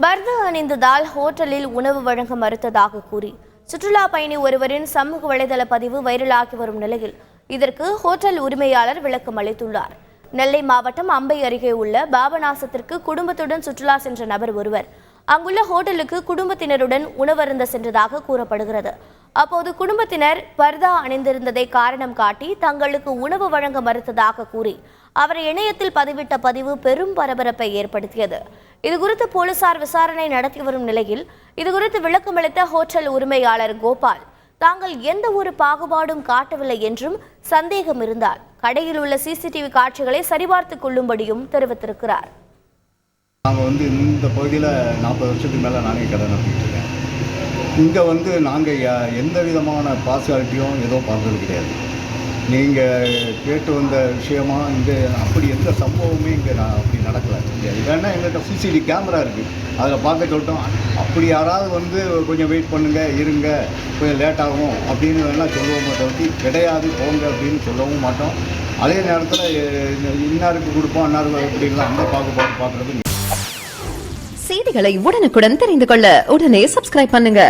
பர்தா அணிந்ததால் ஹோட்டலில் உணவு வழங்க மறுத்ததாக கூறி சுற்றுலா பயணி ஒருவரின் சமூக வலைதள பதிவு வைரலாகி வரும் நிலையில் இதற்கு ஹோட்டல் உரிமையாளர் விளக்கம் அளித்துள்ளார். நெல்லை மாவட்டம் அம்பை அருகே உள்ள பாபநாசத்திற்கு குடும்பத்துடன் சுற்றுலா சென்ற நபர் ஒருவர் அங்குள்ள ஹோட்டலுக்கு குடும்பத்தினருடன் உணவருந்த சென்றதாக கூறப்படுகிறது. அப்போது குடும்பத்தினர் பர்தா அணிந்திருந்ததை காரணம் காட்டி தங்களுக்கு உணவு வழங்க மறுத்ததாக கூறி அவரை இணையத்தில் பதிவிட்ட பதிவு பெரும் பரபரப்பை ஏற்படுத்தியது. இதுகுறித்து போலீசார் விசாரணை நடத்தி வரும் நிலையில் இதுகுறித்து விளக்கமளித்த ஹோட்டல் உரிமையாளர் கோபால், தாங்கள் எந்த ஒரு பாகுபாடும் காட்டவில்லை என்றும் சந்தேகம் இருந்தால் கடையில் உள்ள சிசிடிவி காட்சிகளை சரிபார்த்துக் கொள்ளும்படியும் தெரிவித்திருக்கிறார். நாங்கள் இந்த பகுதியில் 40 வருஷத்துக்கு மேலே நானே கடை நடத்திட்டு இருக்கேன். இங்கே நாங்கள் எந்த விதமான பார்சியாலிட்டியும் ஏதோ பார்த்தது கிடையாது. நீங்கள் கேட்டு வந்த விஷயமா இங்கே அப்படி எந்த சம்பவமே இங்கே அப்படி நடக்கலை. இல்லைன்னா எங்கள்கிட்ட சிசிடிவி கேமரா இருக்குது, அதில் பார்க்க சொல்லிட்டோம். அப்படி யாராவது கொஞ்சம் வெயிட் பண்ணுங்கள், இருங்க, கொஞ்சம் லேட் ஆகும் அப்படின்னு வேணால் சொல்லுவோமே தவிர்த்து கிடையாது போங்க அப்படின்னு சொல்லவும் மாட்டோம். அதே நேரத்தில் இன்னாருக்கு கொடுப்போம் அன்னாருக்கு அப்படிங்களா அந்த பாகுபாடு பார்க்குறது. செய்திகளை உடனுக்குடன் தெரிந்து கொள்ள உடனே சப்ஸ்கிரைப் பண்ணுங்க.